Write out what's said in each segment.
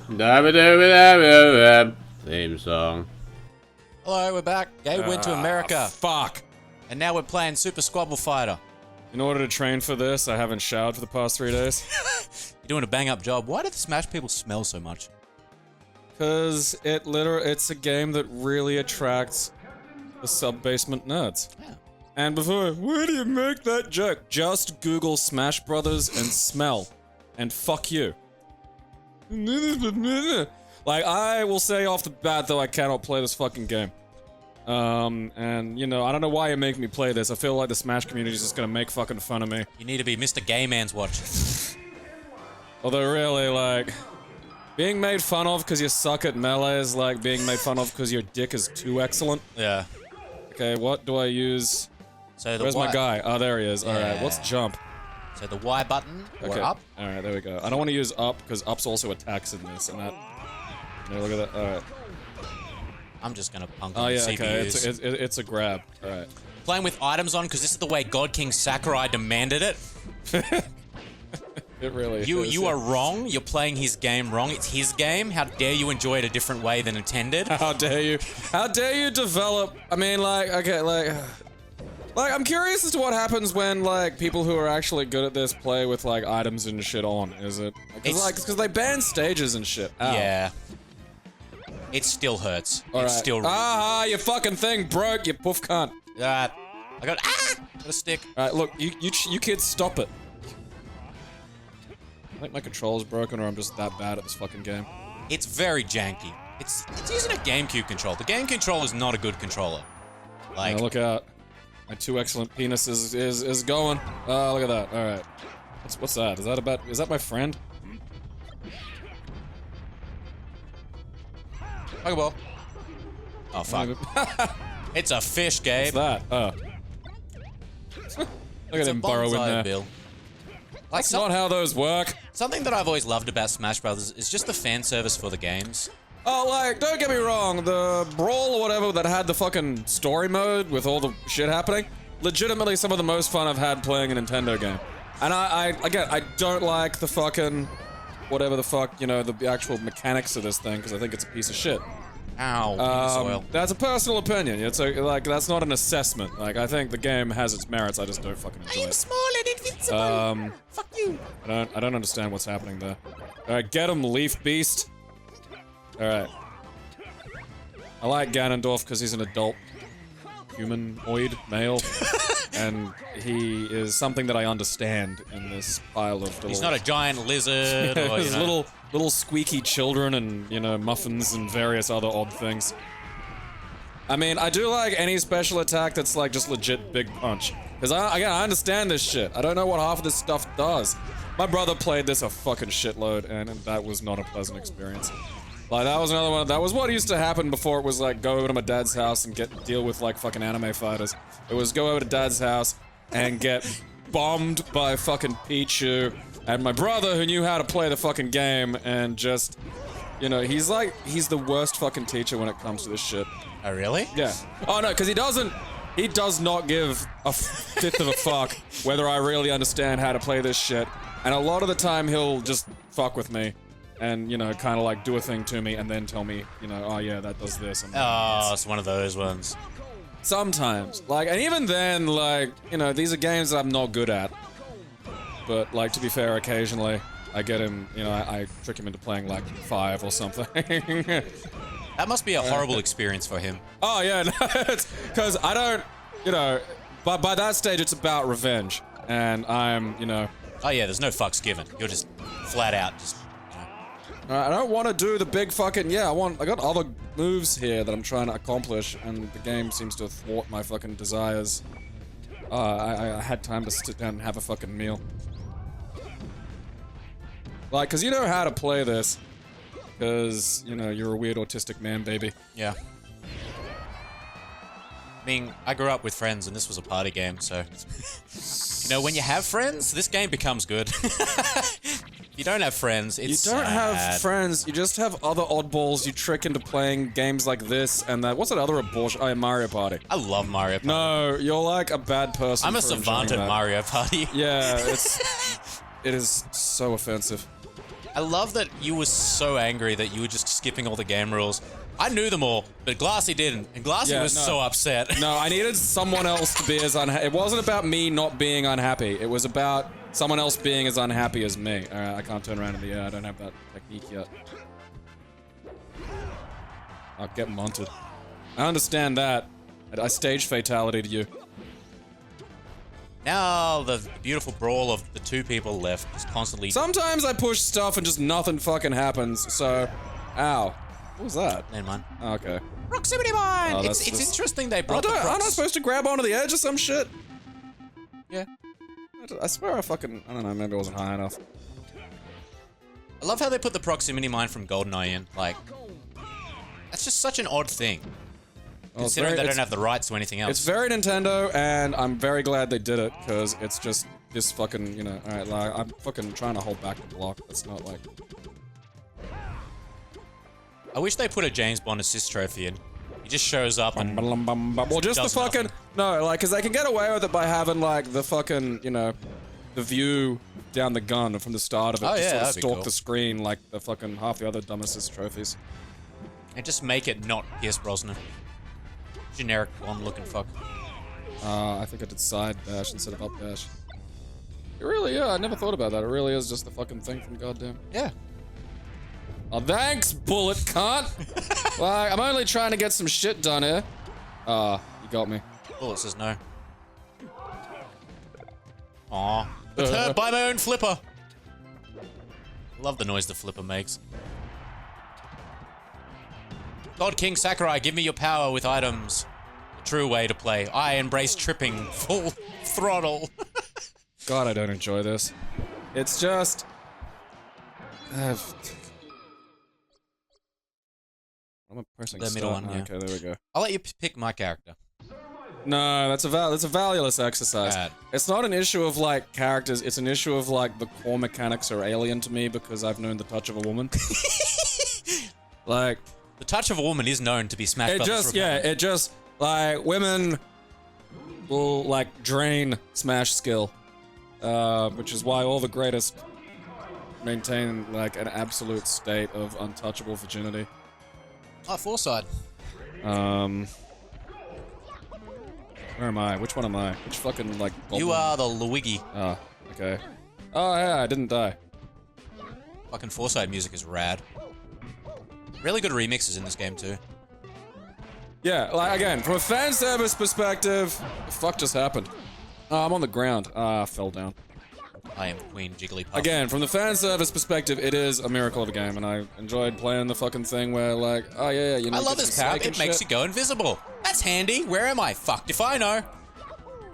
Theme song. Hello, we're back. Gabe went to America. Fuck. And now we're playing Super Squabble Fighter. In order to train for this, I haven't showered for the past 3 days. You're doing a bang-up job. Why do the Smash people smell so much? Because it's a game that really attracts the sub-basement nerds. Yeah. And before, where do you make that joke? Just Google Smash Brothers and smell. And fuck you. Like, I will say off the bat, though, I cannot play this fucking game. And, you know, I don't know why you make me play this. I feel like the Smash community is just gonna make fucking fun of me. You need to be Mr. Gay Man's watch. Although, really, like, being made fun of because you suck at melee is like being made fun of because your dick is too excellent. Yeah. Okay, what do I use? So Where's my guy? Oh, there he is. Yeah. Alright, what's jump? So the Y button, or up. Alright, there we go. I don't want to use up, because up's also attacks in this, and that... Yeah, look at that. Alright. I'm just gonna punk Oh on yeah, the okay, CPUs. it's a grab. Alright. Playing with items on, because this is the way God King Sakurai demanded it. It really is. You are wrong. You're playing his game wrong. It's his game. How dare you enjoy it a different way than intended? How dare you? How dare you develop... I mean, like, okay, like... Like, I'm curious as to what happens when, like, people who are actually good at this play with, like, items and shit on. Is it? Because they ban stages and shit. Ow. Yeah. It still hurts. All It's right. still... Ah, your fucking thing broke, you poof cunt. I got a stick. Alright, look, you kids stop it. I think my controller's broken or I'm just that bad at this fucking game. It's very janky. It's using a GameCube controller. The game controller is not a good controller. Like, Yeah, look out. My too excellent penis is going. Oh, look at that. Alright. What's that? Is that my friend? Pokeball. Oh, fuck. It's a fish, Gabe. What's that? Oh. Look at him burrow in there. Bill. Like, That's not how those work. something that I've always loved about Smash Brothers is just the fan service for the games. Oh, like, don't get me wrong, the Brawl or whatever that had the fucking story mode with all the shit happening, legitimately some of the most fun I've had playing a Nintendo game. And again, I don't like the fucking, whatever the fuck, you know, the actual mechanics of this thing, because I think it's a piece of shit. Ow, soil. That's a personal opinion. It's like, that's not an assessment. Like, I think the game has its merits, I just don't fucking enjoy it. Small and invincible. Fuck you. I don't understand what's happening there. Alright, get him, Leaf Beast. Alright. I like Ganondorf because he's an adult humanoid male. And he is something that I understand in this pile of little... He's not a giant lizard or, you know. little squeaky children and, you know, muffins and various other odd things. I mean, I do like any special attack that's like just legit big punch. Because I understand this shit. I don't know what half of this stuff does. My brother played this a fucking shitload and that was not a pleasant experience. Like, that was another one. That was what used to happen before it was like, go over to my dad's house and deal with like fucking anime fighters. It was go over to dad's house and get bombed by fucking Pichu. And my brother, who knew how to play the fucking game, and just, you know, he's the worst fucking teacher when it comes to this shit. Oh, really? Yeah. Oh no, because he does not give a fifth of a fuck whether I really understand how to play this shit. And a lot of the time he'll just fuck with me. And, you know, kind of like do a thing to me and then tell me, you know, oh yeah, that does this. And Oh, it's one of those ones. sometimes. Like, and even then, like, you know, these are games that I'm not good at. But, like, to be fair, occasionally I get him, you know, I trick him into playing, like, 5 or something. That must be a horrible experience for him. Oh, yeah, no, it's because I don't, you know, by that stage it's about revenge. And I'm, you know... Oh yeah, there's no fucks given. You're just flat out just... I don't want to do the big fucking... Yeah, I got other moves here that I'm trying to accomplish, and the game seems to thwart my fucking desires. I had time to sit down and have a fucking meal. Like, because you know how to play this. Because, you know, you're a weird autistic man, baby. Yeah. I mean, I grew up with friends and this was a party game, so... You know, when you have friends, this game becomes good. If you don't have friends, it's You don't have sad. friends, you just have other oddballs you trick into playing games like this and that. What's that other abortion? Oh, yeah, Mario Party. I love Mario Party. No, you're like a bad person. I'm a for savant enjoying at that. Mario Party. Yeah, it is so offensive. I love that you were so angry that you were just skipping all the game rules. I knew them all, but Glassy didn't, and Glassy was so upset. No, I needed someone else to be as unhappy. It wasn't about me not being unhappy. It was about someone else being as unhappy as me. Alright, I can't turn around in the air. I don't have that technique yet. I'll get monted. I understand that. I stage fatality to you. Now the beautiful brawl of the two people left is constantly... Sometimes I push stuff and just nothing fucking happens, so... Ow. What was that? Never mind. Oh, okay. Proximity mine! Oh, it's interesting they brought aren't I supposed to grab onto the edge or some shit? Yeah. I swear I don't know, maybe I wasn't high enough. I love how they put the proximity mine from GoldenEye in. Like, that's just such an odd thing. Considering they don't have the rights to anything else. It's very Nintendo, and I'm very glad they did it, because it's just this fucking, you know, alright, like, I'm fucking trying to hold back the block. It's not like... I wish they put a James Bond assist trophy in. He just shows up and... Well, just the fucking... Nothing. No, like, because they can get away with it by having, like, the fucking, you know, the view down the gun from the start of it. Oh, to yeah, sort of that'd be stalk cool. the screen like the fucking half the other dumb assist trophies. And just make it not Pierce Brosnan. Generic Bond-looking fuck. I think I did side dash instead of up dash. It really, yeah, I never thought about that. It really is just the fucking thing from goddamn. Yeah. Oh, thanks, bullet cunt! Like, I'm only trying to get some shit done here. You got me. Bullet says no. Aw. But hurt by my own flipper. Love the noise the flipper makes. God King Sakurai, give me your power with items. The true way to play. I embrace tripping full throttle. God, I don't enjoy this. It's just... I'm pressing the middle one, yeah. Okay, there we go. I'll let you pick my character. No, that's a valueless exercise. Bad. It's not an issue of, like, characters, it's an issue of, like, the core mechanics are alien to me because I've known the touch of a woman. Like... The touch of a woman is known to be Smash Brothers. It just, like, women will, like, drain Smash skill. Which is why all the greatest maintain, like, an absolute state of untouchable virginity. Oh, Foresight. Where am I? Which one am I? Which fucking, like, goblin? You are the Luigi. Oh, okay. Oh, yeah, I didn't die. Fucking Foresight music is rad. Really good remixes in this game, too. Yeah, like, again, from a fan service perspective, the fuck just happened? Oh, I'm on the ground. I fell down. I am Queen Jigglypuff. Again, from the fan service perspective, it is a miracle of a game, and I enjoyed playing the fucking thing where, like, oh yeah, you know, I love this power. It makes you go invisible. That's handy. Where am I? Fucked if I know.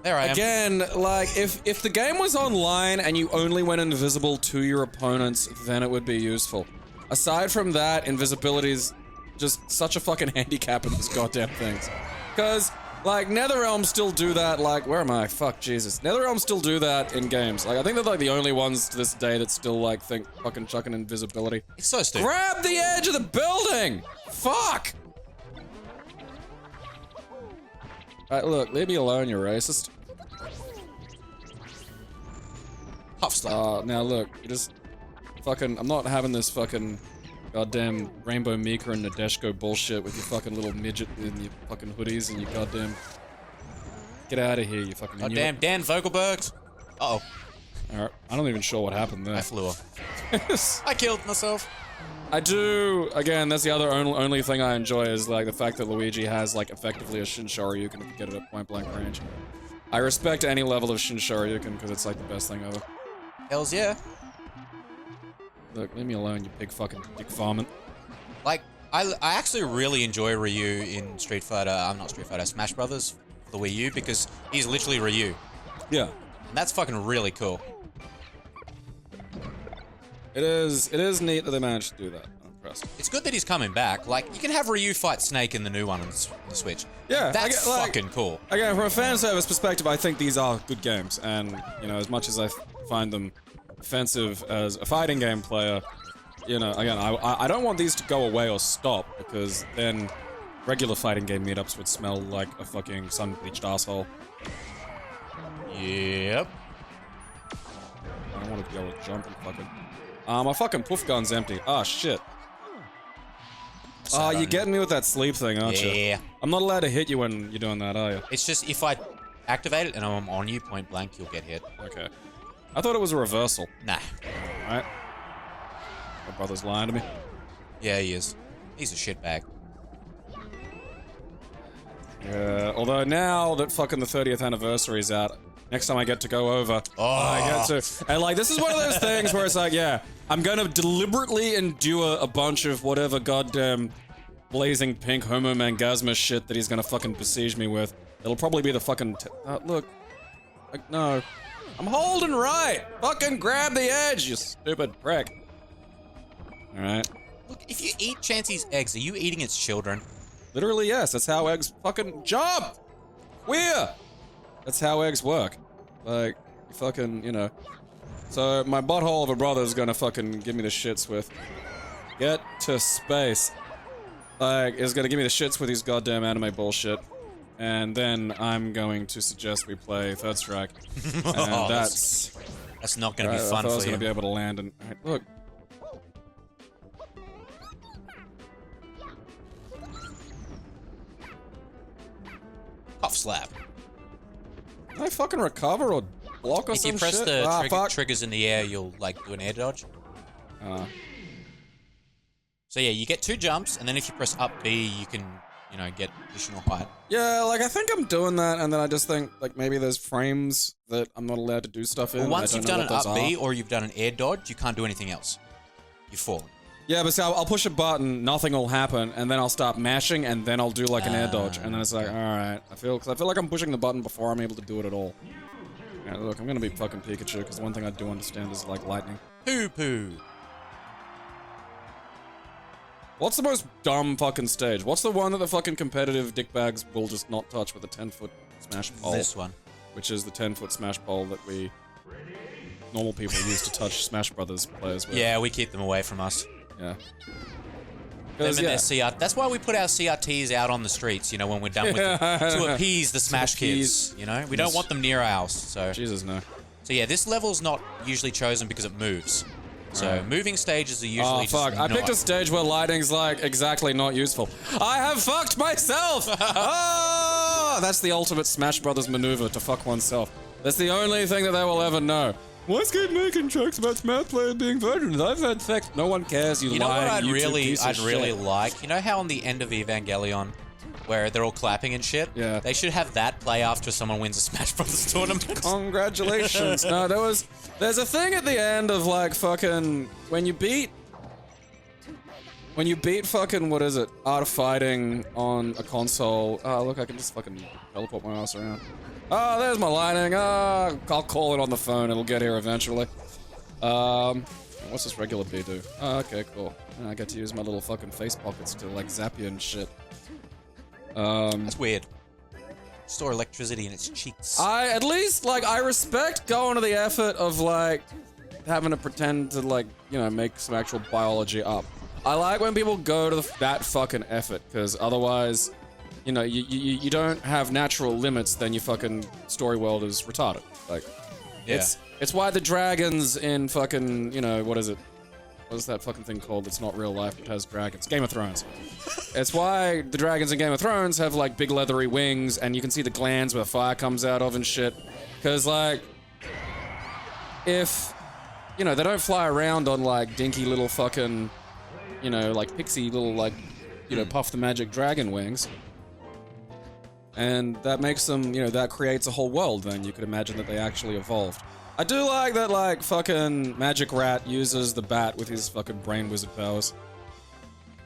There I am. Again, like, if the game was online and you only went invisible to your opponents, then it would be useful. Aside from that, invisibility's just such a fucking handicap in these goddamn things. Because, like, NetherRealm still do that, like, where am I? Fuck, Jesus. NetherRealm still do that in games. Like, I think they're, like, the only ones to this day that still, like, think fucking chucking invisibility. It's so stupid. Grab the edge of the building! Fuck! Alright, look, leave me alone, you racist. Huff slap. Now look, you just... Fucking, I'm not having this fucking goddamn Rainbow Mika and Nadeshko bullshit with your fucking little midget in your fucking hoodies and your goddamn... Get out of here, you fucking... Goddamn Dan Vogelbergs. Uh-oh. Alright, I'm not even sure what happened there. I flew off. I killed myself. I do... Again, that's the other only thing I enjoy is, like, the fact that Luigi has, like, effectively a Shin Shoryuken if you get it at point-blank range. I respect any level of Shin Shoryuken because it's, like, the best thing ever. Hells yeah. Look, leave me alone, you big fucking dick varmint. Like, I actually really enjoy Ryu in Street Fighter, not Street Fighter, Smash Brothers for the Wii U because he's literally Ryu. Yeah. And that's fucking really cool. It is neat that they managed to do that. I'm impressed. It's good that he's coming back. Like, you can have Ryu fight Snake in the new one on the Switch. Yeah, That's fucking cool. Again, from a fan service perspective, I think these are good games. And, you know, as much as I find them offensive as a fighting game player, you know, again, I don't want these to go away or stop, because then regular fighting game meetups would smell like a fucking sun-bleached asshole. Yep. I don't want to be able to jump and fucking... My fucking poof gun's empty. Ah, shit. Oh, you're getting me with that sleep thing, aren't you? Yeah. I'm not allowed to hit you when you're doing that, are you? It's just if I activate it and I'm on you point blank, you'll get hit. Okay. I thought it was a reversal. Nah. Alright. My brother's lying to me. Yeah, he is. He's a shitbag. Yeah, although now that fucking the 30th anniversary is out, next time I get to go over, I get to... And like, this is one of those things where it's like, yeah, I'm gonna deliberately endure a bunch of whatever goddamn blazing pink homo-mangasma shit that he's gonna fucking besiege me with. It'll probably be the fucking... look. Like, no. I'm holding right! Fucking grab the edge, you stupid prick. Alright. Look, if you eat Chansey's eggs, are you eating its children? Literally, yes. That's how eggs fucking jump! Queer! That's how eggs work. Like, you fucking, you know. So, my butthole of a brother's gonna fucking give me the shits with. Get to space. Like, is gonna give me the shits with his goddamn anime bullshit. And then I'm going to suggest we play Third Strike. And that's not gonna be fun I thought I was for gonna be you. able to land and... Right, look. Tough slap. Can I fucking recover or block or If some you press shit? the triggers in the air, you'll like do an air dodge. So yeah, you get 2 jumps, and then if you press up B, you can, you know, get additional height. Yeah, like I think I'm doing that, and then I just think like maybe there's frames that I'm not allowed to do stuff in. Well, once I you've don't done know an what up those B are. or you've done an air dodge, you can't do anything else. You've fallen. Yeah, but see, I'll push a button, nothing will happen, and then I'll start mashing, and then I'll do like an air dodge, and then it's like, all right, I feel like I'm pushing the button before I'm able to do it at all. Yeah, look, I'm gonna be fucking Pikachu because one thing I do understand is like lightning. Poo poo. What's the most dumb fucking stage? What's the one that the fucking competitive dickbags will just not touch with a 10-foot smash pole? This one. Which is the 10-foot smash pole that we normal people use to touch Smash Brothers players with. Yeah, we keep them away from us. Yeah. Them and Yeah. their CR. That's why we put our CRTs out on the streets, you know, when we're done with them, to appease the Smash kids, you know? We don't want them near our house, so... Jesus, no. So yeah, this level's not usually chosen because it moves. So moving stages are usually Oh, fuck. I picked a stage where lighting's, like, exactly not useful. I have fucked myself! Oh! That's the ultimate Smash Brothers maneuver, to fuck oneself. That's the only thing that they will ever know. Why's Kid making jokes about Smash players being virgins? I've had sex. No one cares, you know what lying I'd YouTube really shit. like? You know how on the end of Evangelion, where they're all clapping and shit? Yeah. They should have that play after someone wins a Smash Brothers tournament. Congratulations. No, there's a thing at the end of like fucking when you beat fucking what is it? Art of Fighting on a console. Oh look, I can just fucking teleport my ass around. Oh, there's my lighting. Oh, I'll call it on the phone. It'll get here eventually. What's this regular B do? Oh, okay, cool. I get to use my little fucking face pockets to like zap you and shit. That's weird. Store electricity in its cheeks. I respect going to the effort of like having to pretend to like, you know, make some actual biology up. I like when people go to that fucking effort, because otherwise, you know, you don't have natural limits, then your fucking story world is retarded. Like, Yeah. it's why the dragons in fucking, you know, what is it? What is that fucking thing called that's not real life but has dragons? Game of Thrones. It's why the dragons in Game of Thrones have like big leathery wings and you can see the glands where fire comes out of and shit. Because like, if, you know, they don't fly around on like dinky little fucking, you know, like pixie little like, you know, Puff the Magic Dragon wings. And that makes them, you know, that creates a whole world then. You could imagine that they actually evolved. I do like that, like, fucking Magic Rat uses the bat with his fucking brain wizard powers.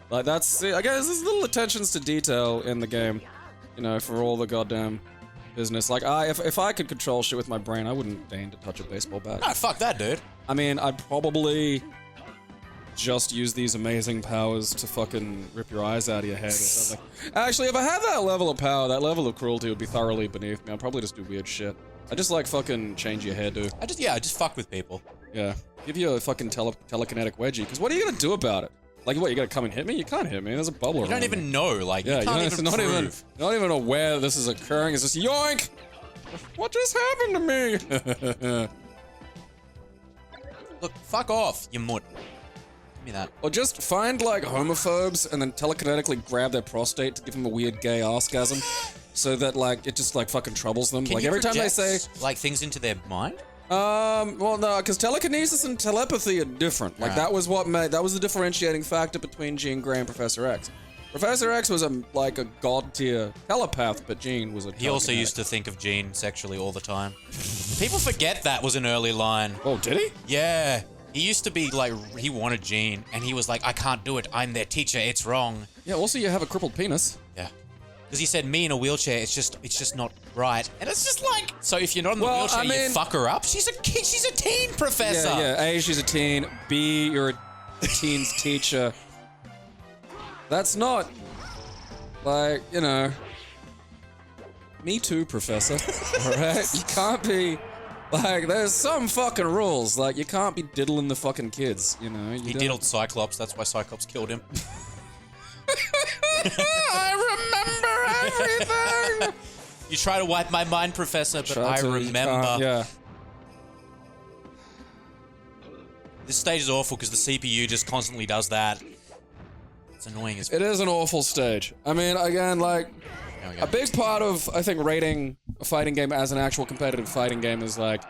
Like, that's, I guess there's little attentions to detail in the game, you know, for all the goddamn business. Like, if I could control shit with my brain, I wouldn't deign to touch a baseball bat. Oh, fuck that, dude. I mean, I'd probably just use these amazing powers to fucking rip your eyes out of your head or something. Actually, if I had that level of power, that level of cruelty would be thoroughly beneath me. I'd probably just do weird shit. I just like fucking change your hairdo. I just fuck with people. Yeah. Give you a fucking telekinetic wedgie, because what are you gonna do about it? Like, what, you gonna come and hit me? You can't hit me, there's a bubble You don't even know, like, Yeah, you can't it's even not prove. not even aware this is occurring. It's just, yoink! What just happened to me? Look, fuck off, you mutt. Give me that. Or just find, like, homophobes and then telekinetically grab their prostate to give them a weird gay orgasm so that, like, it just, like, fucking troubles them. Can like, you every time they project, say... like, things into their mind? Well, no, because telekinesis and telepathy are different. Like, Right. that was the differentiating factor between Jean Grey and Professor X. Professor X was a god-tier telepath, but Jean was a He also used to think of Jean sexually all the time. People forget that was an early line. Oh, did he? Yeah. He used to be like, he wanted Jean, and he was like, I can't do it. I'm their teacher. It's wrong. Yeah, also you have a crippled penis. Yeah. Because he said, me in a wheelchair, it's just not right. And it's just like, so if you're not in the Well, wheelchair, I mean- you fuck her up? She's a kid. She's a teen, Professor. Yeah, A, she's a teen. B, you're a teen's teacher. That's not, like, you know... Me too, Professor. Alright? You can't be... Like, there's some fucking rules. Like, you can't be diddling the fucking kids, you know? He diddled Cyclops. That's why Cyclops killed him. I remember everything! You try to wipe my mind, Professor, but I remember. Yeah. This stage is awful because the CPU just constantly does that. It's annoying as It is an awful stage. I mean, again, like... There we go. A big part of, I think, rating a fighting game as an actual competitive fighting game is like,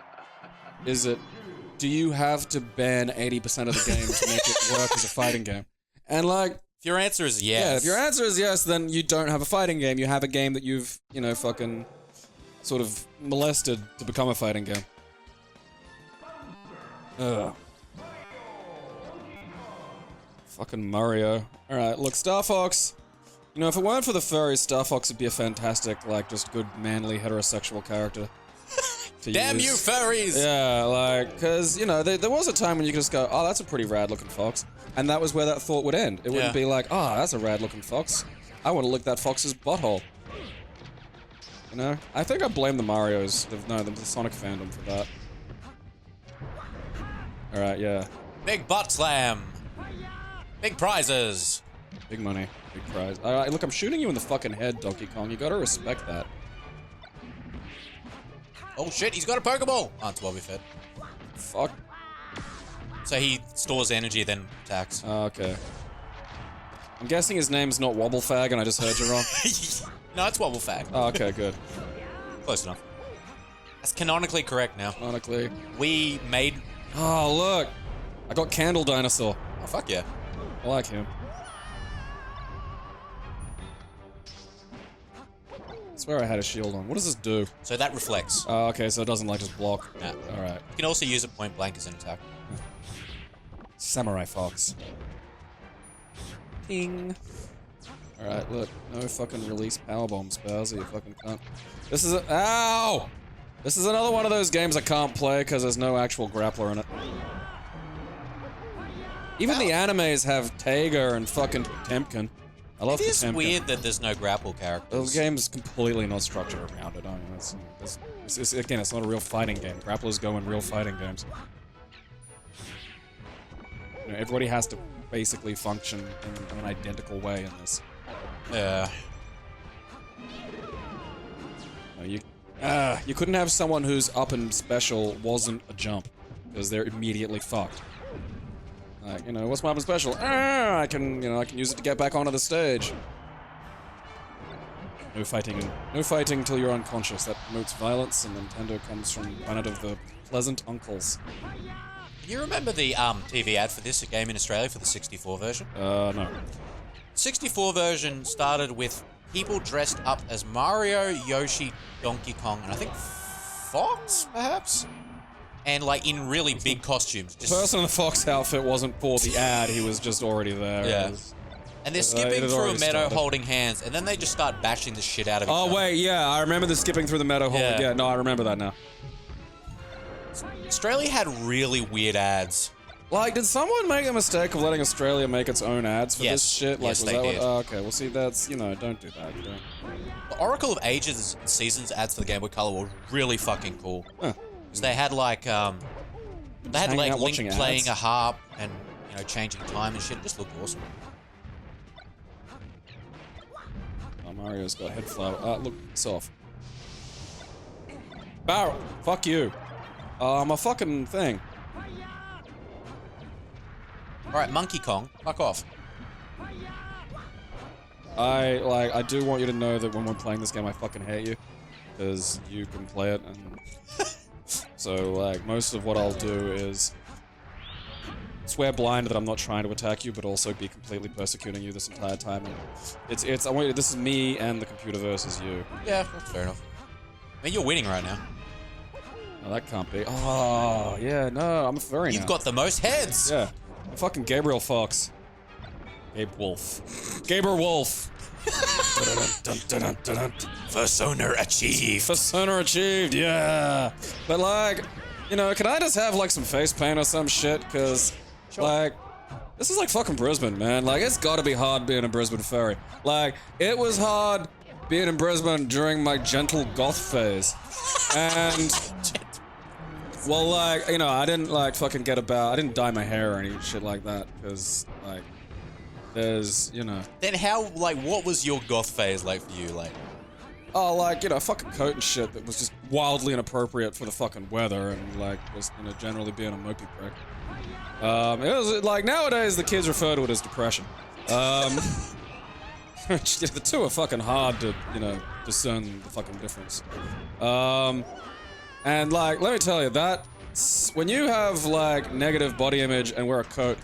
do you have to ban 80% of the game to make it work as a fighting game? And like, If your answer is yes. yeah, if your answer is yes, then you don't have a fighting game. You have a game that you've, you know, fucking sort of molested to become a fighting game. Ugh. Fucking Mario. Alright, look, Star Fox. You know, if it weren't for the furries, Star Fox would be a fantastic, like, just good, manly, heterosexual character. to Damn use. you, furries! Yeah, like, because, you know, there was a time when you could just go, oh, that's a pretty rad-looking fox. And that was where that thought would end. It wouldn't Yeah. be like, oh, that's a rad-looking fox. I want to lick that fox's butthole. You know? I think I blame the Marios, the Sonic fandom for that. Alright, yeah. Big butt slam. Big prizes. Big money. Big prize. Alright, look, I'm shooting you in the fucking head, Donkey Kong. You gotta respect that. Oh shit, he's got a Pokeball! Oh, it's Bobby Fett. Fuck. So he stores energy, then attacks. Oh, okay. I'm guessing his name's not Wobblefag and I just heard you wrong. No, it's Wobblefag. Oh, okay, good. Close enough. That's canonically correct now. Ironically. We made... Oh, look! I got Candle Dinosaur. Oh, fuck yeah. I like him. I swear I had a shield on. What does this do? So that reflects. Oh, okay, so it doesn't, like, just block. Nah. Alright. You can also use it point blank as an attack. Samurai Fox. Ping. Alright, look. No fucking release power bombs, Bowser, you fucking cunt. This is a- Ow! This is another one of those games I can't play because there's no actual grappler in it. Even the animes have Taiga and fucking Temkin. I love It is Potemkin. weird that there's no grapple The characters. game is completely not structured around it. I mean, again, it's not a real fighting game. Grapplers go in real fighting games. You know, everybody has to basically function in an identical way in this. Yeah. You couldn't have someone whose up and special wasn't a jump, because they're immediately fucked. Like, you know, what's my up and special? I can use it to get back onto the stage. No fighting till you're unconscious. That promotes violence, and Nintendo comes from the planet of the pleasant uncles. You remember the TV ad for this game in Australia for the 64 version? No. 64 version started with people dressed up as Mario, Yoshi, Donkey Kong, and I think Fox, perhaps? And like in really big costumes. The person in the Fox outfit wasn't for the ad, he was just already there. Yeah. It was- And they're it skipping had through a already meadow started. holding hands, and then they just start bashing the shit out of each other. Oh, wait, yeah, I remember the skipping through the meadow hole. Yeah. Yeah, no, I remember that now. Australia had really weird ads. Like, did someone make the mistake of letting Australia make its own ads for Yes. this shit? Like, Yes, was they that did. what? Oh, okay, well, see, that's, you know, don't do that. You don't. The Oracle of Ages and Seasons ads for the Game Boy Color were really fucking cool. Huh. Because they had like, they had hanging like out Link watching playing ads. a harp and, you know, changing time and shit. It just looked awesome. Oh, Mario's got head flower. Look, it's off. Barrel! Fuck you. My fucking thing. Alright, Monkey Kong, fuck off. I do want you to know that when we're playing this game, I fucking hate you. Because you can play it, and... so, like, most of what I'll do is... swear blind that I'm not trying to attack you, but also be completely persecuting you this entire time. And I want you, this is me and the computer versus you. Yeah, that's fair enough. I mean, you're winning right now. No, that can't be. Oh, yeah, no, I'm a furry now. You've got the most heads! Yeah. I'm fucking Gabriel Fox. Gabe Wolf. Gabriel Wolf. First owner achieved. First owner achieved, yeah. But like, you know, can I just have like some face paint or some shit? Cause like, this is like fucking Brisbane, man. Like, it's gotta be hard being a Brisbane furry. Like, it was hard being in Brisbane during my gentle goth phase. And, well, like, you know, I didn't like fucking I didn't dye my hair or any shit like that. Cause like, there's, you know. Then how, like, what was your goth phase like for you, like? Oh, like, you know, fucking coat and shit that was just wildly inappropriate for the fucking weather and, like, just, you know, generally being a mopey prick. It was, like, nowadays the kids refer to it as depression. Yeah, the two are fucking hard to, you know, discern the fucking difference. And, like, let me tell you, when you have, like, negative body image and wear a coat,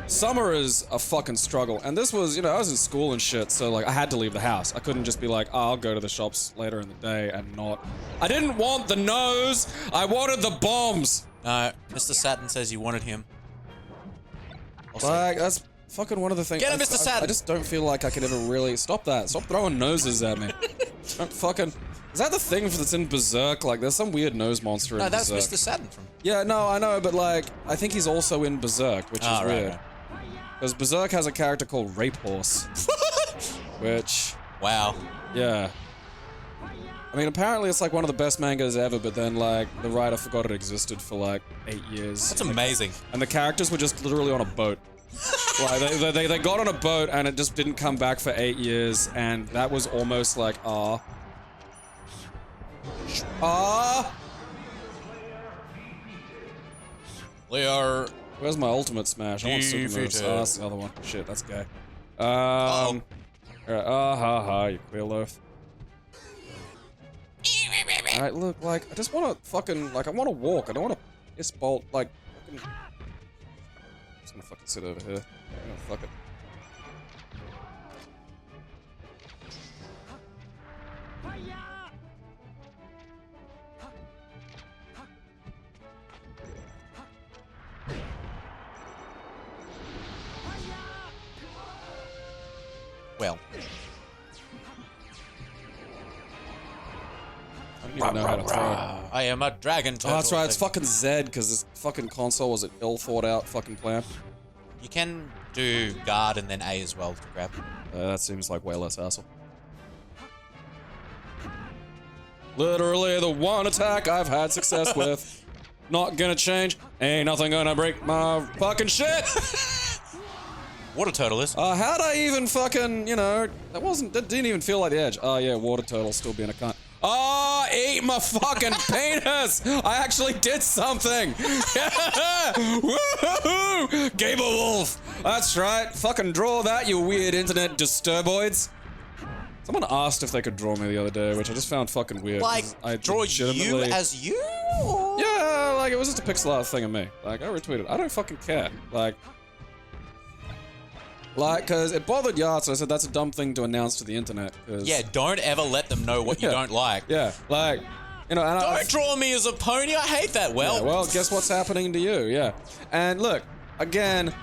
summer is a fucking struggle. And this was, you know, I was in school and shit, so, like, I had to leave the house. I couldn't just be like, oh, I'll go to the shops later in the day and not. I didn't want the nose! I wanted the bombs! No, Mr. Saturn says you wanted him. Like, that's fucking one of the things. Get him, Mr. Saturn! I just don't feel like I could ever really. Stop that. Stop throwing noses at me. Don't fucking. Is that the thing that's in Berserk? Like, there's some weird nose monster in Berserk. No, that's Mr. Saturn from. Yeah, no, I know, but like, I think he's also in Berserk, which is weird. Right. Because Berserk has a character called Rape Horse. Which. Wow. Yeah. I mean, apparently it's like one of the best mangas ever, but then, like, the writer forgot it existed for like 8 years. That's amazing. And the characters were just literally on a boat. Like, they got on a boat and it just didn't come back for 8 years, and that was almost like, Leo. Where's my ultimate smash? I want super moves. Oh, that's the other one. Shit, that's gay. Alright, you queer loaf. Alright, look, like, I just wanna fucking, like, I wanna walk. I don't wanna piss bolt, like, fucking... I'm just gonna fucking sit over here. Fuck it. Well. I don't even know how to throw. I am a dragon turtle. Oh, that's right, it's fucking Z, because this fucking console was an ill-thought-out fucking plan. You can do guard and then A as well to grab. That seems like way less hassle. Literally the one attack I've had success with. Not gonna change. Ain't nothing gonna break my fucking shit! Water turtle is. How'd I even fucking, you know, that didn't even feel like the edge. Oh yeah, water turtle still being a cunt. Oh, eat my fucking penis! I actually did something! Woohoo! Gamer Wolf! That's right, fucking draw that, you weird internet disturboids. Someone asked if they could draw me the other day, which I just found fucking weird. Like, I draw you as you? Or? Yeah, like, it was just a pixel art thing of me. Like, I retweeted. I don't fucking care. Like, cause it bothered Yachts, and I said that's a dumb thing to announce to the internet. Yeah, don't ever let them know what you don't like. Yeah, like, you know, and don't draw me as a pony, I hate that. Well, yeah, well, guess what's happening to you, yeah. And look, again,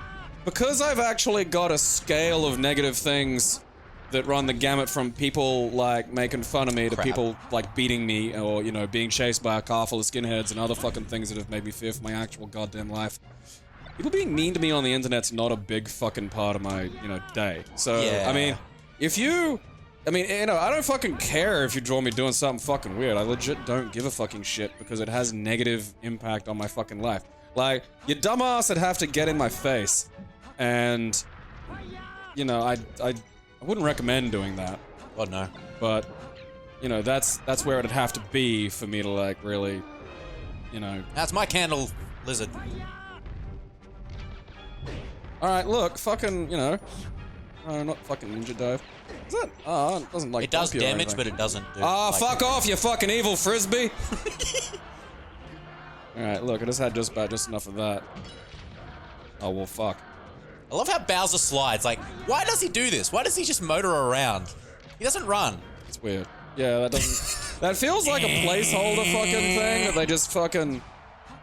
because I've actually got a scale of negative things that run the gamut from people, like, making fun of me to people, like, beating me or, you know, being chased by a car full of skinheads and other fucking things that have made me fear for my actual goddamn life. People being mean to me on the internet's not a big fucking part of my, you know, day. So, yeah. I mean, you know, I don't fucking care if you draw me doing something fucking weird. I legit don't give a fucking shit because it has negative impact on my fucking life. Like, your dumbass would have to get in my face. And, you know, I wouldn't recommend doing that. God, no. But, you know, that's where it'd have to be for me to, like, really, you know... That's my candle, lizard. Alright, look, fucking, you know. Not fucking ninja dive. Is that? Oh, it doesn't like. It does bump you or damage, anything. but it doesn't do. Ah, like, fuck off, you fucking evil frisbee! Alright, look, I just had just enough of that. Oh, well, fuck. I love how Bowser slides. Like, why does he do this? Why does he just motor around? He doesn't run. It's weird. Yeah, that doesn't... that feels like a placeholder fucking thing that they just fucking...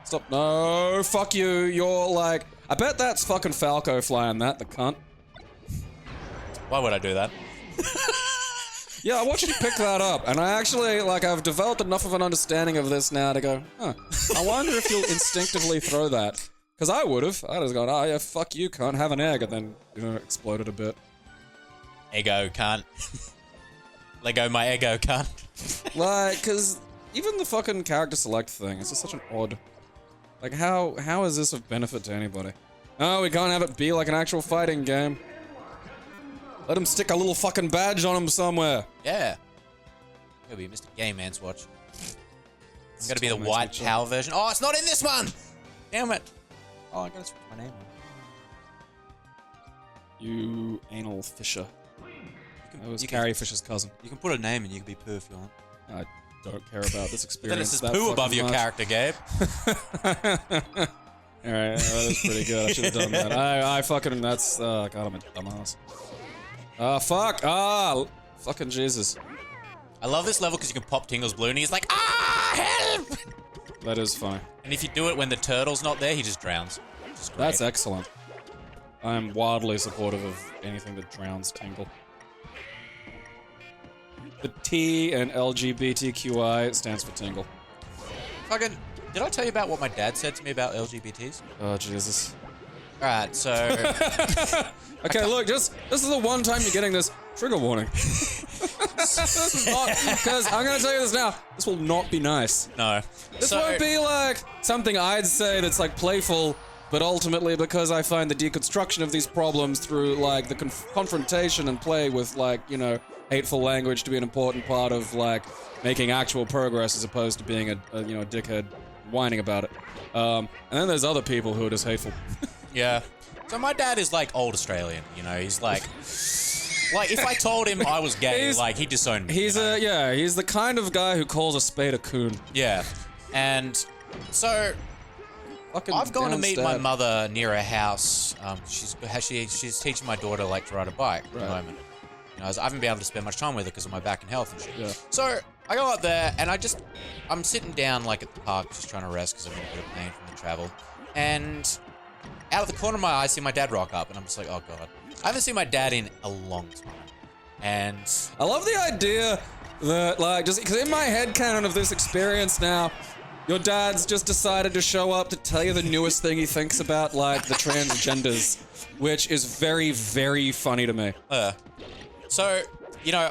Stop. No, fuck you. You're like... I bet that's fucking Falco flying that, the cunt. Why would I do that? Yeah, I watched you pick that up, and I actually, like, I've developed enough of an understanding of this now to go, huh, I wonder if you'll instinctively throw that. Because I would've. I'd have gone, oh yeah, fuck you, cunt, have an egg, and then, you know, exploded a bit. Ego cunt. Lego my ego cunt. Like, because even the fucking character select thing, it's just such an odd... Like, how is this of benefit to anybody? Oh, we can't have it be like an actual fighting game. Let him stick a little fucking badge on him somewhere. Yeah. It'll be Mr. Game Man's watch. It's gotta be the white power version. Oh, it's not in this one! Damn it. Oh, I gotta switch my name. You anal Fisher. That was Carrie Fisher's cousin. You can put a name and you can be poo if you want. I don't care about this experience. Then it says that poo above fucking your much. character, Gabe. Alright, that was pretty good. I should have done that. I fucking, that's, God, I'm a dumbass. Fuck! Fucking Jesus. I love this level because you can pop Tingle's balloon and he's like, ah, help! That is funny. And if you do it when the turtle's not there, he just drowns. That's excellent. I am wildly supportive of anything that drowns Tingle. The T in LGBTQI stands for Tingle. Fucking, did I tell you about what my dad said to me about LGBTs? Oh, Jesus. Alright, so... Okay, look, this is the one time you're getting this trigger warning. This is not, because I'm gonna tell you this now, this will not be nice. No. This won't be like something I'd say that's like playful, but ultimately because I find the deconstruction of these problems through like the confrontation and play with like, you know, hateful language to be an important part of like making actual progress as opposed to being a you know, a dickhead whining about it. And then there's other people who are just hateful. Yeah. So my dad is like old Australian, you know, he's like if I told him I was gay, like he'd disown me. He's he's the kind of guy who calls a spade a coon. Yeah. And so Fucking I've gone to meet my downstab. mother near her house. She's teaching my daughter like to ride a bike at the moment. You know, I haven't been able to spend much time with her because of my back and health and shit. Yeah. So I go up there and I'm sitting down like at the park just trying to rest because I'm in a bit of pain from the travel. And out of the corner of my eye, I see my dad rock up and I'm just like, oh god. I haven't seen my dad in a long time. And I love the idea that, like, just because in my head canon of this experience now, your dad's just decided to show up to tell you the newest thing he thinks about, like, the transgenders, which is very, very funny to me. So, you know,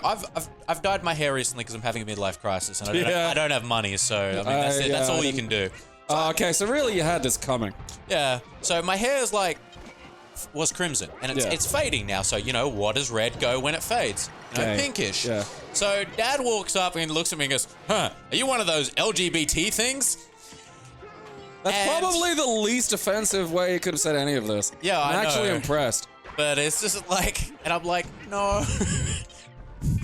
I've dyed my hair recently because I'm having a midlife crisis and I don't have money, so I mean that's it. That's all you can do. So, Okay, so really you had this coming. yeah. So my hair is like was crimson and it's fading now. So you know, what does red go when it fades? You know, pinkish. Yeah. So Dad walks up and looks at me and goes, "Huh? Are you one of those LGBT things?" That's probably the least offensive way you could have said any of this. Yeah, I'm I actually know. impressed. But it's just like, and I'm like, no,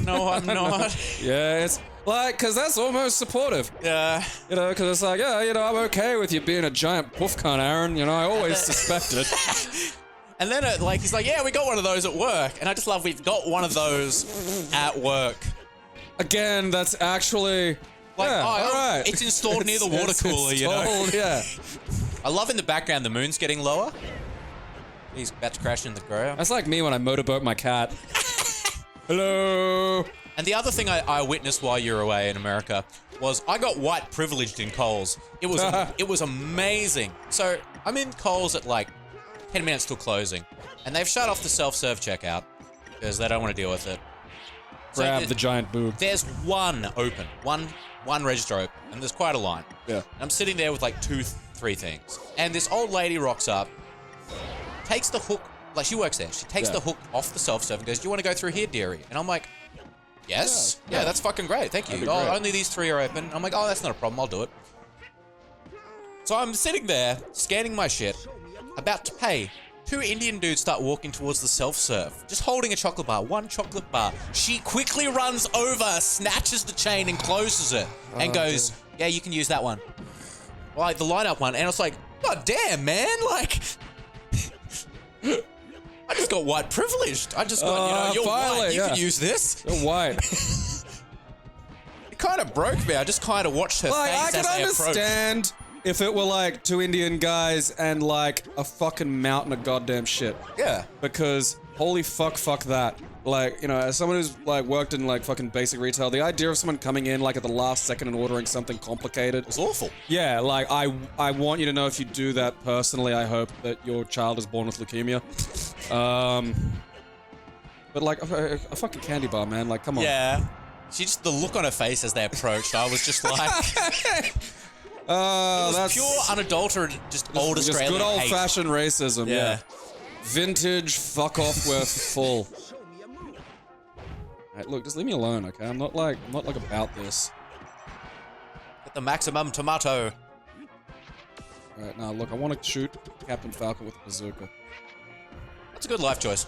no, I'm not. Yeah, it's like, because that's almost supportive. Yeah. You know, because it's like, yeah, you know, I'm okay with you being a giant poof cunt, Aaron. You know, I always suspected. And then he's like, yeah, we got one of those at work. And I just love we've got one of those at work. Again, that's actually... Like, yeah, all right. It's installed near the water cooler, you know? Yeah. I love in the background the moon's getting lower. He's about to crash in the ground. That's like me when I motorboat my cat. Hello. And the other thing I witnessed while you were away in America was I got white privileged in Coles. It was amazing. So I'm in Coles at like 10 minutes till closing, and they've shut off the self-serve checkout because they don't want to deal with it. Grab the giant boob. There's one open, one register open, and there's quite a line. Yeah. And I'm sitting there with like 2-3 things, and this old lady rocks up, takes the hook, like she works there. She takes the hook off the self-serve and goes, "Do you want to go through here, dearie?" And I'm like, "Yes, yeah, that's fucking great, thank you." Oh, only these 3 are open. I'm like, "Oh, that's not a problem. I'll do it." So I'm sitting there scanning my shit, about to pay two Indian dudes start walking towards the self-serve, just holding a chocolate bar, one chocolate bar. She quickly runs over, snatches the chain and closes it, and goes, yeah, you can use that one. Like, the light-up one. And I was like, God damn, man, like... I just got white privileged. I just got, you're finally, white, you can use this. You're white. It kind of broke me. I just kind of watched her Like, face I as can they approached. understand if it were like two Indian guys and like a fucking mountain of goddamn shit. Yeah. Because holy fuck that. Like, you know, as someone who's like worked in like fucking basic retail, the idea of someone coming in like at the last second and ordering something complicated It's awful. Yeah, like I want you to know if you do that personally, I hope that your child is born with leukemia. But like a fucking candy bar, man. Like, come on. Yeah. She just, the look on her face as they approached, I was just like... That's pure, unadulterated, just old just Australian good old hate. fashioned racism. Yeah. Vintage. Fuck off. We're full. Right, look, just leave me alone, okay? I'm not like about this. Get the maximum tomato. Alright, now look, I want to shoot Captain Falcon with a bazooka. That's a good life choice.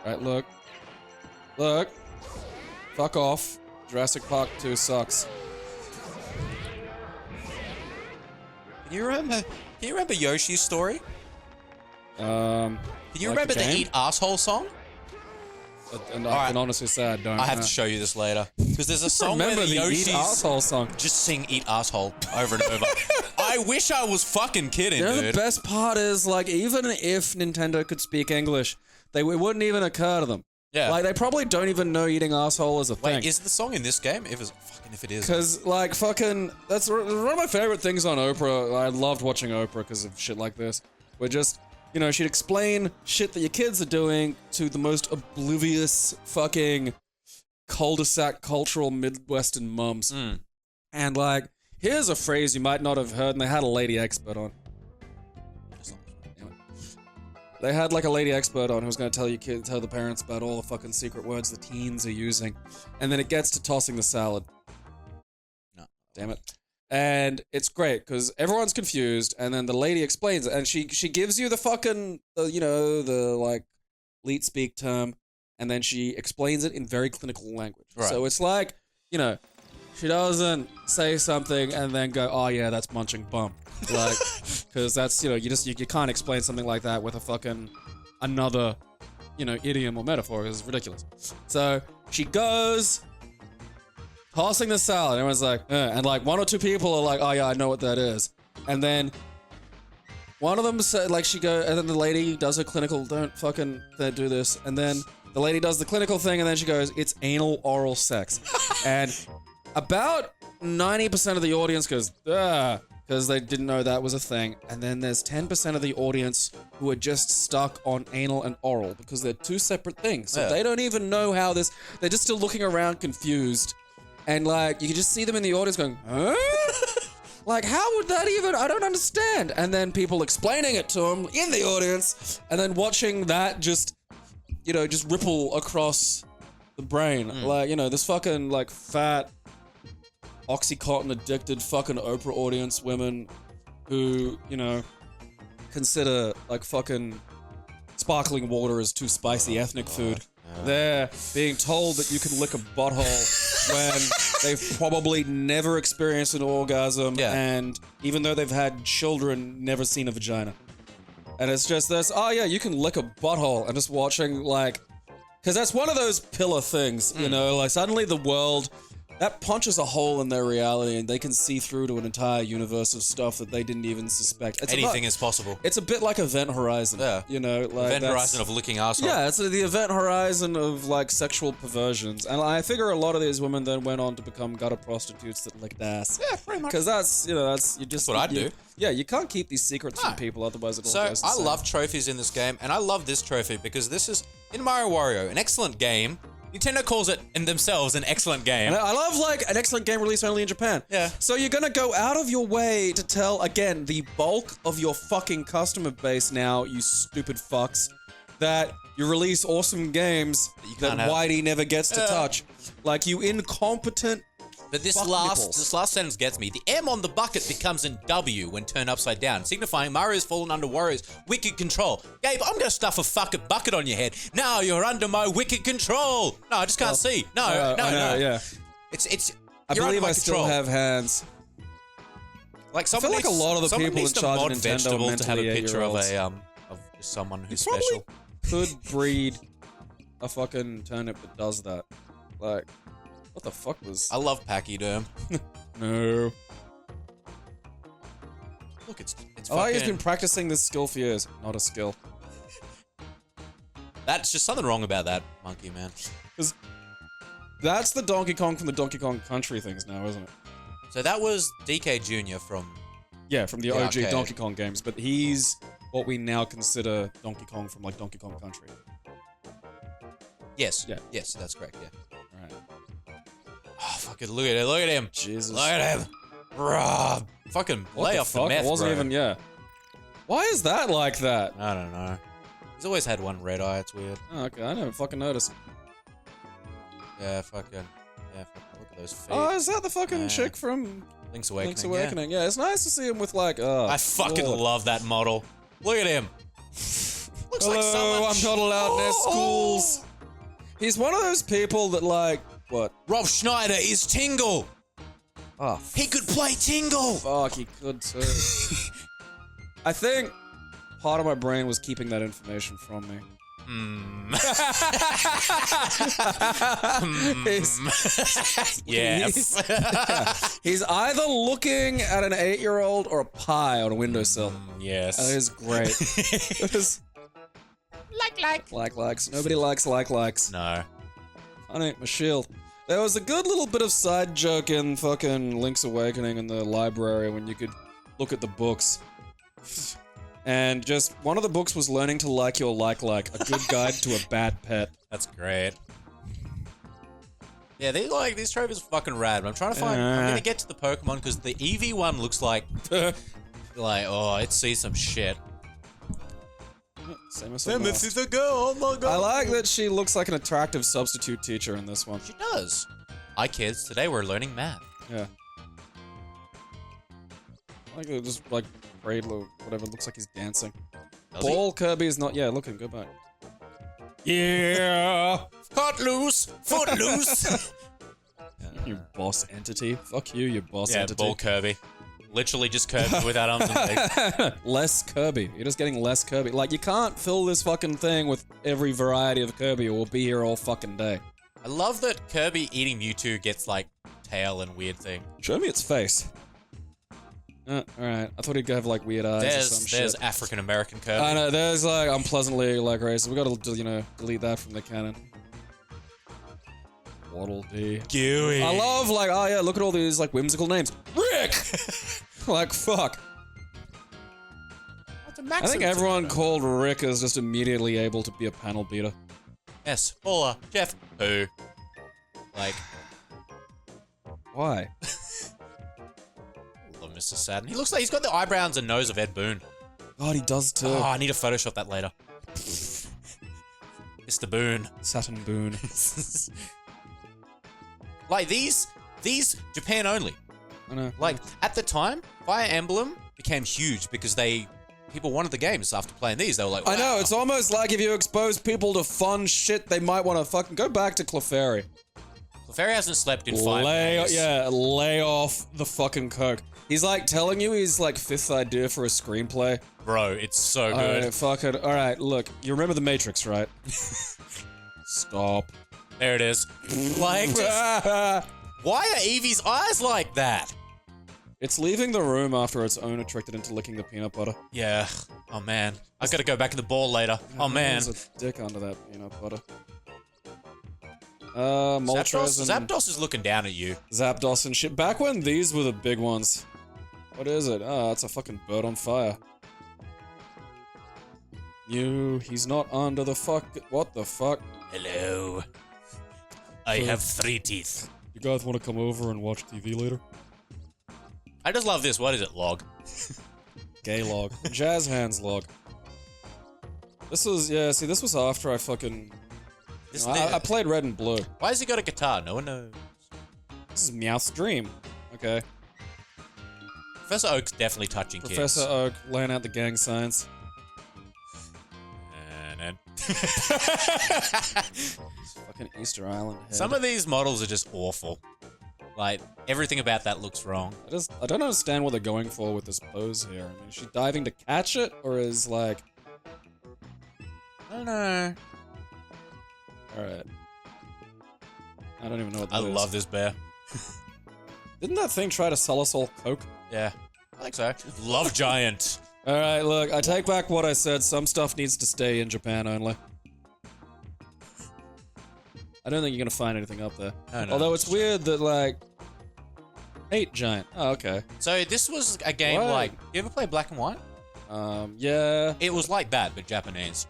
Alright, look. Look. Fuck off. Jurassic Park 2 sucks. Can you remember Yoshi's story? Can Can you remember the Eat Asshole song? And I can honestly say I don't. I have to show you this later. Because there's a song where Remember the the Eat Yoshis Asshole song. just sing Eat Asshole over and over. I wish I was fucking kidding, You know, dude. the best part is, like, even if Nintendo could speak English, it wouldn't even occur to them. Yeah. Like, they probably don't even know eating asshole is a thing. Wait, is the song in this game? If it is. Because, like, fucking... That's one of my favorite things on Oprah. I loved watching Oprah because of shit like this. Where just, you know, she'd explain shit that your kids are doing to the most oblivious fucking cul-de-sac cultural Midwestern mums. And, like, here's a phrase you might not have heard, and they had a lady expert on. They had like a lady expert on who was going to tell the parents about all the fucking secret words the teens are using. And then it gets to tossing the salad. No. Damn it. And it's great because everyone's confused and then the lady explains it and she gives you the fucking, the like leet speak term and then she explains it in very clinical language. Right. So it's like, you know, she doesn't say something and then go, oh yeah, that's munching bum. Like, because that's, you know, you can't explain something like that with a fucking another, you know, idiom or metaphor. It's ridiculous. So she goes, tossing the salad. Everyone's like, and like one or two people are like, oh yeah, I know what that is. And then one of them said, like, and then the lady does her clinical, don't fucking do this. And then the lady does the clinical thing, and then she goes, it's anal oral sex. And about 90% of the audience goes, because they didn't know that was a thing. And then there's 10% of the audience who are just stuck on anal and oral because they're two separate things. So they don't even know how this... They're just still looking around confused. And, like, you can just see them in the audience going, huh? Like, how would that even... I don't understand. And then people explaining it to them in the audience. And then watching that just, you know, just ripple across the brain. Like, you know, this fucking, like, fat... Oxycontin addicted fucking Oprah audience women who, you know, consider like fucking sparkling water as too spicy ethnic food. They're being told that you can lick a butthole when they've probably never experienced an orgasm and even though they've had children, never seen a vagina. And it's just this, oh yeah, you can lick a butthole and just watching like, because that's one of those pillar things, you know, like suddenly the world... That punches a hole in their reality and they can see through to an entire universe of stuff that they didn't even suspect. Anything is possible. It's a bit like Event Horizon. Yeah. You know, like Event Horizon of licking arsehole. Yeah, it's the Event Horizon of like sexual perversions. And I figure a lot of these women then went on to become gutter prostitutes that licked ass. Yeah, pretty much. Because that's, you know, that's what I'd do. Yeah, you can't keep these secrets from people, otherwise it all goes So, I love trophies in this game, and I love this trophy because this is, in Mario Wario, an excellent game. Nintendo calls it, in themselves, an excellent game. I love, like, an excellent game released only in Japan. Yeah. So you're gonna go out of your way to tell, again, the bulk of your fucking customer base now, you stupid fucks, that you release awesome games that Whitey never gets to touch. Like, you incompetent But this Fuck nipples. last sentence gets me. The M on the bucket becomes an W when turned upside down, signifying Mario's fallen under Wario's wicked control. Gabe, I'm gonna stuff a fucking bucket on your head. Now you're under my wicked control. No, I just can't see. No. Yeah. It's. I you're under believe my I still control. have hands. Like I feel like a lot of the someone people needs in to charge of mod Nintendo vegetable are to have a mentally picture of 8-year-olds. of just someone who's You probably special. could breed a fucking turnip that does that. Like, what the fuck was... I love pachyderm. No. Look, it's Oh, fucking... he's been practicing this skill for years. Not a skill. That's just something wrong about that monkey, man. Because that's the Donkey Kong from the Donkey Kong Country things now, isn't it? So that was DK Jr. from... Yeah, from the The OG arcade. Donkey Kong games, but he's what we now consider Donkey Kong from like Donkey Kong Country. Yes. Yeah. Yes, that's correct, yeah. Alright. Oh, fucking look at it. Look at him. Jesus. Look at him. Bruh. Fucking What lay the off fuck? the meth, It wasn't bro. even, yeah. Why is that like that? I don't know. He's always had one red eye. It's weird. Oh, okay, I never fucking noticed. Yeah, fucking... Yeah, fucking look at those feet. Oh, is that the fucking Yeah. chick from Link's Awakening. Link's Awakening? Yeah, it's nice to see him with like, I fucking Lord. love that model. Look at him. Looks like Hello, someone... I'm not allowed near schools. He's one of those people that like, what? Rob Schneider is Tingle. Oh, He could play Tingle. fuck, he could too. I think part of my brain was keeping that information from me. Yes. He's either looking at an 8-year-old or a pie on a windowsill. Yes. That is great. It is likes. Nobody likes likes. No. I ain't my shield. There was a good little bit of side joke in fucking Link's Awakening in the library when you could look at the books. And just one of the books was Learning to Like Your Like, a good guide to a bad pet. That's great. Yeah, these trophies are fucking rad. But I'm trying to find. I'm gonna get to the Pokemon because the Eevee one looks like, oh, it sees some shit. Same as is a girl. Oh my god. I like that she looks like an attractive substitute teacher in this one. She does. Hi kids, today we're learning math. Yeah. I like it, just like Cradle, whatever, looks like he's dancing. Does Ball Kirby is not. Yeah, look at him. Go back. Yeah. Cut loose, foot loose. You boss entity. Fuck you, you boss Yeah, entity. Ball Kirby. Literally just Kirby without arms and legs. Less Kirby. You're just getting less Kirby. Like, you can't fill this fucking thing with every variety of Kirby or we'll be here all fucking day. I love that Kirby eating Mewtwo gets like tail and weird thing. Show me its face. Alright. I thought he'd have like weird eyes or some There's shit. African American Kirby. I know, there's like unpleasantly like racist. We gotta, you know, delete that from the canon. Waddle Dee. Gooey. I love like, oh yeah, look at all these like whimsical names. Rick! Like, fuck. I think everyone called Rick is just immediately able to be a panel beater. Yes. Paula. Jeff. Who? Like. Why? Love Mr. Sadden. He looks like he's got the eyebrows and nose of Ed Boon. God, he does too. Oh, I need to Photoshop that later. Mr. Boon. Saturn Boone. Like these Japan only. I know. Like at the time, Fire Emblem became huge because people wanted the games after playing these. They were like, wow. I know, it's almost like if you expose people to fun shit, they might want to fucking go back to Clefairy. Clefairy hasn't slept in 5 days. Yeah, lay off the fucking coke. He's like telling you he's like 5th idea for a screenplay. Bro, it's so good. Alright, fuck it. Alright, look, you remember The Matrix, right? Stop. There it is. Like, just, why are Eevee's eyes like that? It's leaving the room after its owner tricked it into licking the peanut butter. Yeah. Oh man. I gotta go back in the ball later. Oh man. There's a dick under that peanut butter. Moltres and Zapdos is looking down at you. Zapdos and shit. Back when these were the big ones. What is it? Oh, it's a fucking bird on fire. He's not under the fuck. What the fuck? Hello. I have 3 teeth. You guys want to come over and watch TV later? I just love this. What is it, log? Gay log. Jazz hands log. This was, yeah, see, this was after I fucking... I played Red and Blue. Why has he got a guitar? No one knows. This is Meowth's dream. Okay. Professor Oak's definitely touching kids. Professor Oak laying out the gang signs. And Fucking Easter Island head. some of these models are just awful. Like, everything about that looks wrong. I don't understand what they're going for with this pose here. I mean, is she diving to catch it, or is like... I don't know. Alright. I don't even know what that I is. love this bear. Didn't that thing try to sell us all Coke? Yeah, I think so. Love Giant. Alright, look, I take back what I said. Some stuff needs to stay in Japan only. I don't think you're gonna find anything up there. No, Although it's weird that, like... 8 Giant. Oh, okay. So this was a game What? like... You ever play Black and White? Yeah. It was like that, but Japanese.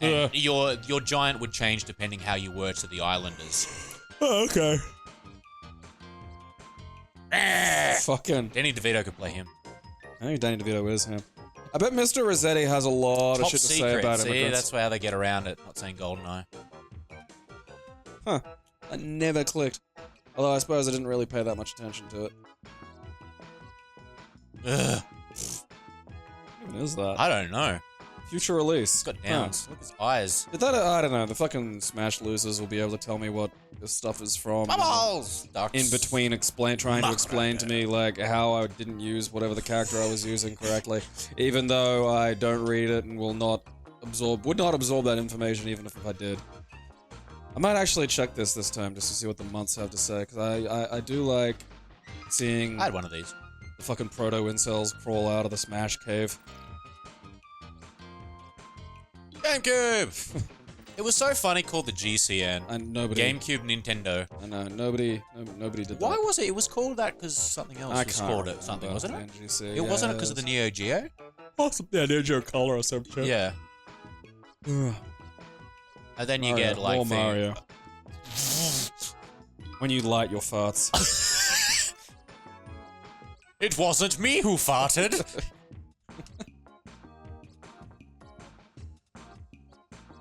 And your giant would change depending how you were to the islanders. Oh, okay. Fucking... Danny DeVito could play him. I think Danny DeVito is him. I bet Mr. Rossetti has a lot of Top shit to secret. say about See, immigrants. that's how they get around it. Not saying GoldenEye. Huh. I never clicked. Although I suppose I didn't really pay that much attention to it. Ugh. What even is that? I don't know. Future release. It's got downs. Look at his eyes. Did that? I don't know. The fucking Smash losers will be able to tell me what this stuff is from. Bubbles! Ducks. In between trying to explain to me, like, how I didn't use whatever the character I was using correctly. Even though I don't read it and would not absorb that information even if I did. I might actually check this time just to see what the months have to say, because I do like seeing I had one of these. the fucking proto-incels crawl out of the Smash cave. GameCube! It was so funny called the GCN. And nobody... GameCube Nintendo. I know, nobody did that. Why was it? It was called that because something else I was can't called remember. it. Something, wasn't it? NGC, It wasn't because of the Neo Geo? Possibly a Neo Color or some shit. Yeah. And then you get like more the- Mario. When you light your farts. It wasn't me who farted.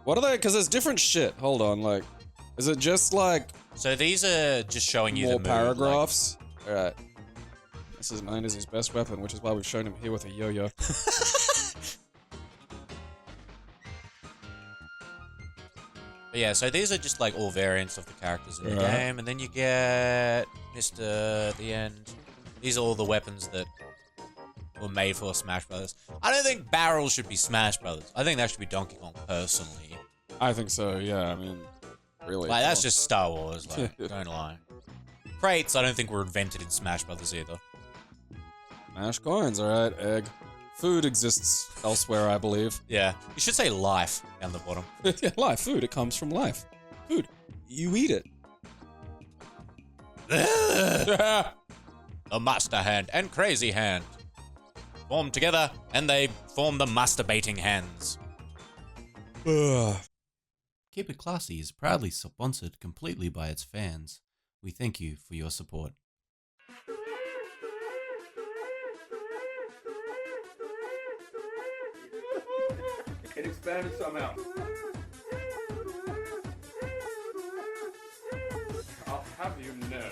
What are they? Because there's different shit. Hold on, like, is it just like So these are just showing you more the mood, paragraphs? All right. This is known as his best weapon, which is why we've shown him here with a yo-yo. But yeah, so these are just like all variants of the characters in the Right. game, and then you get Mr. at the end. These are all the weapons that were made for Smash Brothers. I don't think barrels should be Smash Brothers. I think that should be Donkey Kong, personally. I think so. Yeah. I mean, really. Like, that's just Star Wars, like, don't lie. Crates, I don't think were invented in Smash Brothers either. Smash coins. All right. Egg. Food exists elsewhere, I believe. Yeah, you should say life down the bottom. Yeah, life. Food. It comes from life. Food. You eat it. The Master Hand and Crazy Hand form together, and they form the Masturbating Hands. Keep It Classy is proudly sponsored completely by its fans. We thank you for your support. It expanded somehow. I'll have you know.